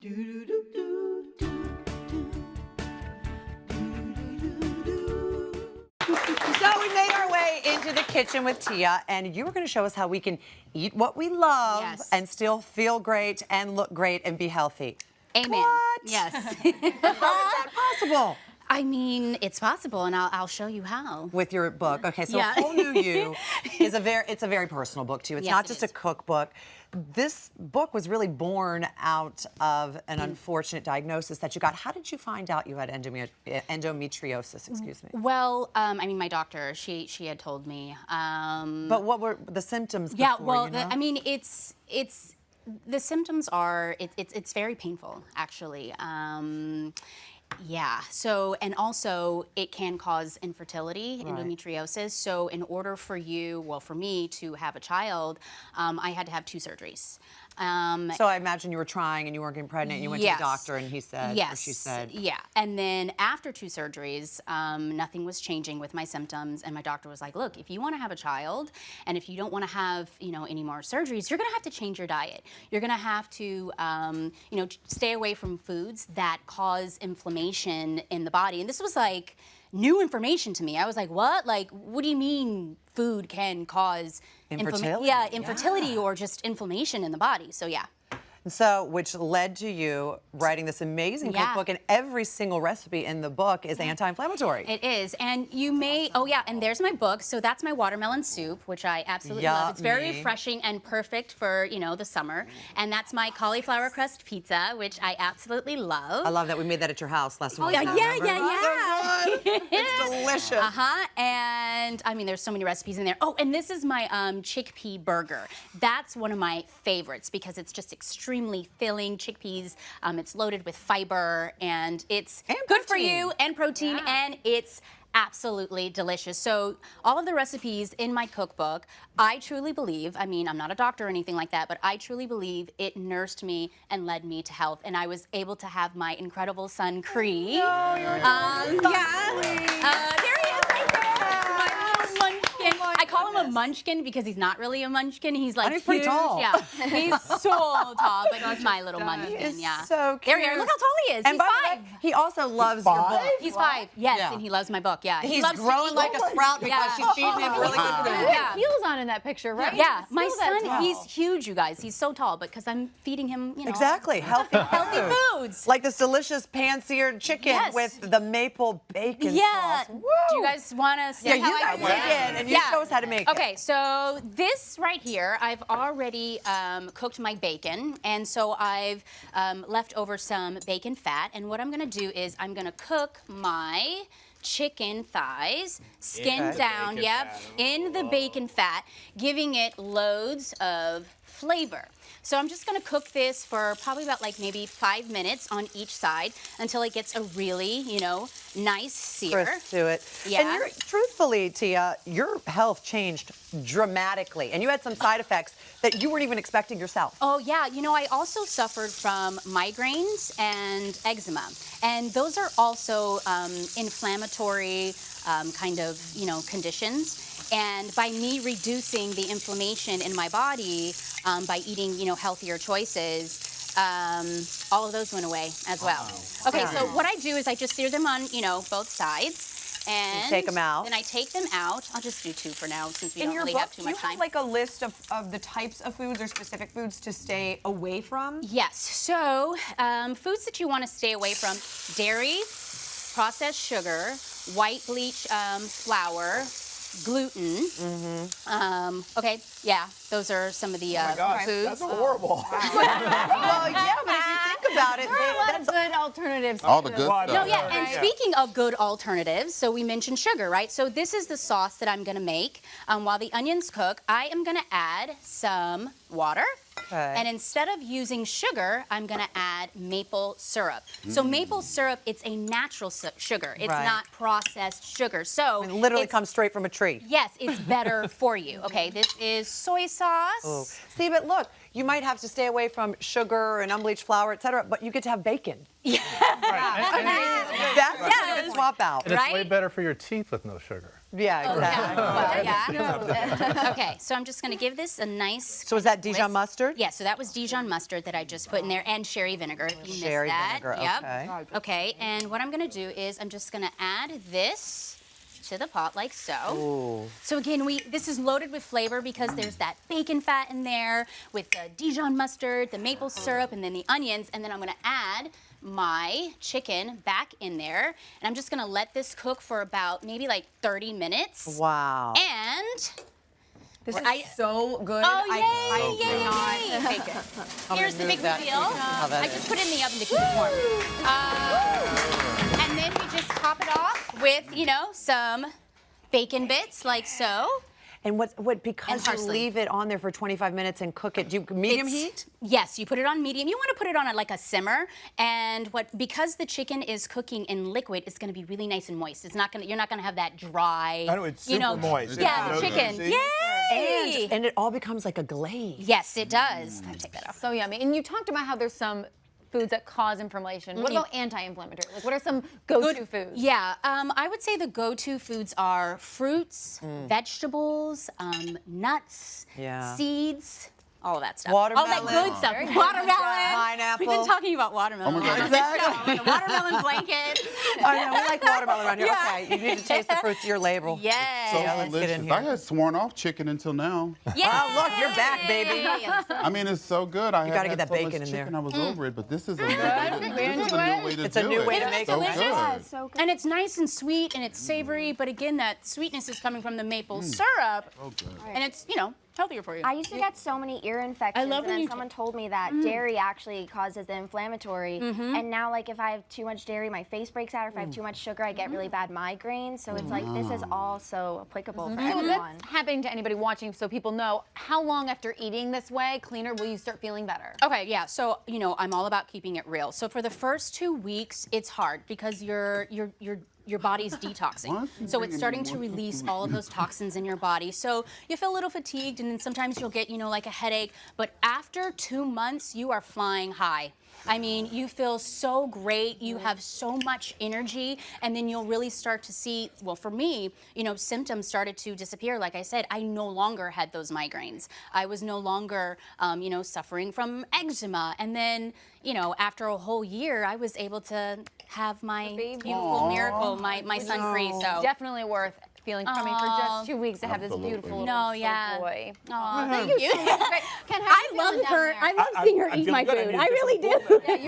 So we made our way into the kitchen with Tia, and you were going to show us how we can eat what we love and still feel great and look great and be healthy. Amen. What? Yes. How is that possible? I mean, it's possible, and I'll show you how. With your book. Okay, so Whole New You is it's a very personal book too. It's not just a cookbook. This book was really born out of an unfortunate diagnosis that you got. How did you find out you had endometriosis? Excuse me. Well, I mean, my doctor, she had told me. But what were the symptoms? Yeah, before, well, you know? I mean, the symptoms are it's very painful, actually. Yeah, so, and also it can cause infertility, endometriosis. So in order for you, well, for me to have a child, I had to have 2 surgeries. So I imagine you were trying and you weren't getting pregnant and you went to the doctor and he said, or she said. Yeah, and then after 2 surgeries, nothing was changing with my symptoms, and my doctor was like, look, if you want to have a child and if you don't want to have, you know, any more surgeries, you're going to have to change your diet. You're going to have to, you know, stay away from foods that cause inflammation in the body. And this was like new information to me. I was like, what? Like, what do you mean food can cause infertility? Infertility or just inflammation in the body. So yeah. And so, which led to you writing this amazing cookbook, and every single recipe in the book is anti-inflammatory. It is, and you may, oh yeah, and there's my book. So that's my watermelon soup, which I absolutely love. It's very refreshing and perfect for, you know, the summer. And that's my cauliflower crust pizza, which I absolutely love. I love that we made that at your house last week. Oh yeah. It's delicious. And I mean, there's so many recipes in there. Oh, and this is my chickpea burger. That's one of my favorites because it's just extremely filling. Chickpeas, it's loaded with fiber, and it's good for you, and protein, and it's absolutely delicious. So all of the recipes in my cookbook, I truly believe, I mean, I'm not a doctor or anything like that, but I truly believe it nursed me and led me to health, and I was able to have my incredible son, Cree. No, you're there he is right there. My little munchkin. I call him a munchkin because he's not really a munchkin. He's like he's pretty tall. Yeah, he's so tall, but he's my little munchkin. He is yeah. so cute. There you are. Look how tall he is. And He's by 5. the way, he also loves your book. He's 5. Yes, and he loves my book. Yeah, He's loves growing like a sprout because she's feeding him really good food. Yeah, heels on in that picture, right? Yeah, my son, he's huge, you guys. He's so tall, but because I'm feeding him, you know, exactly healthy foods. like this delicious pan-seared chicken with the maple bacon sauce. Woo! Do you guys want to see Yeah, how you I guys dig in and you show us how to make it. Okay, so this right here, I've already cooked my bacon, and so I've left over some bacon fat, and what I'm gonna do is I'm gonna cook my chicken thighs, skin down, in the bacon fat, giving it loads of flavor. So I'm just gonna cook this for probably about like maybe 5 minutes on each side until it gets a really, you know, nice sear. Crisp to it. Yeah. And truthfully, Tia, your health changed dramatically, and you had some side effects that you weren't even expecting yourself. Oh yeah, you know, I also suffered from migraines and eczema, and those are also inflammatory kind of, you know, conditions. And by me reducing the inflammation in my body by eating, you know, healthier choices, all of those went away as well. Okay, so what I do is I just sear them on, you know, both sides. And you take them out. Then I take them out. I'll just do 2 for now since we In don't your really book, have too much do you time. have like a list of the types of foods or specific foods to stay away from? Yes, so foods that you want to stay away from: dairy, processed sugar, white bleach flour, gluten. Okay, yeah, those are some of the foods. That's horrible. Well, yeah, but if you think about it, That's good alternatives. All the good stuff. No, yeah, and speaking of good alternatives, so we mentioned sugar, right? So this is the sauce that I'm gonna make. While the onions cook, I am gonna add some water. Okay. And instead of using sugar, I'm gonna add maple syrup. So maple syrup, it's a natural sugar. It's not processed sugar. So it literally comes straight from a tree. Yes, it's better for you. Okay, this is soy sauce. Oh. See, but look, you might have to stay away from sugar and unbleached flour, etc., but you get to have bacon. Yeah. That's what you would swap out. And it's way Right? better for your teeth with no sugar. Yeah, exactly. Yeah. Okay, so I'm just gonna give this a nice. So is that Dijon mustard? Yeah, so that was Dijon mustard that I just put in there, and sherry vinegar. If you Sherry missed that. vinegar, Yep. okay. Okay, and what I'm gonna do is I'm just gonna add this to the pot like so. Ooh. So again, this is loaded with flavor because there's that bacon fat in there with the Dijon mustard, the maple syrup, and then the onions, and then I'm gonna add my chicken back in there, and I'm just gonna let this cook for about maybe like 30 minutes. Wow. And This is so good. oh yay, I yay, cannot yay. take it. Here's the move big that. reveal. How that I is. just put it in the oven to keep it warm. And then we just top it off with, some bacon bits like so. And what because And you parsley. leave it on there for 25 minutes and cook it, do you medium It's- heat? Yes, you put it on medium. You want to put it on like a simmer, and because the chicken is cooking in liquid, it's going to be really nice and moist. It's not going to. You're not going to have that dry. I know, it's super moist. Yeah, It's the so chicken. good. Yay! And it all becomes like a glaze. Yes, it does. Take that off. So yummy. And you talked about how there's some foods that cause inflammation. What about anti-inflammatory? Like, what are some go-to foods? Yeah, I would say the go-to foods are fruits, vegetables, nuts, Yeah. seeds, all of that stuff. Watermelon. All that good stuff. Watermelon. Pineapple. We've been talking about watermelon. Oh my God. on this show. The watermelon blanket. I know, we like watermelon around here. Yeah. Okay, you need to taste the fruits of your label. Yes. So Yeah, let's get in delicious. here. I had sworn off chicken until now. Oh, look, you're back, baby. I mean, it's so good. I gotta had get that so much bacon in there. chicken, I was over it, but this is a new way to, this is a new way to It's a do new it. way to Isn't make it it. so delicious? good. And it's nice and sweet and it's savory, but again, that sweetness is coming from the maple syrup. So good. And it's, healthier for you. I used to get so many ear infections, love when and you then someone told me that dairy actually causes the inflammatory. And now, like, if I have too much dairy, my face breaks out. Or if I have too much sugar, I get really bad migraines. So it's like this is also applicable for So if everyone. that's happening to anybody watching, so people know, how long after eating this way, cleaner, will you start feeling better? Okay, yeah. So, I'm all about keeping it real. So for the first 2 weeks, it's hard because your body's detoxing. What? So it's starting to release all of those toxins in your body. So you feel a little fatigued, and then sometimes you'll get, like a headache. But after 2 months, you are flying high. I mean, you feel so great, you have so much energy, and then you'll really start to see, well, for me, symptoms started to disappear. Like I said, I no longer had those migraines. I was no longer, suffering from eczema. And then, after a whole year, I was able to have my beautiful miracle, my son free. So Definitely worth feeling crummy for just 2 weeks to have this Absolutely. beautiful No, little yeah. boy. Aw, thank you. Ken, how are you feeling down there? I love seeing her I'm eat feeling my good. I food. need I to really get the do.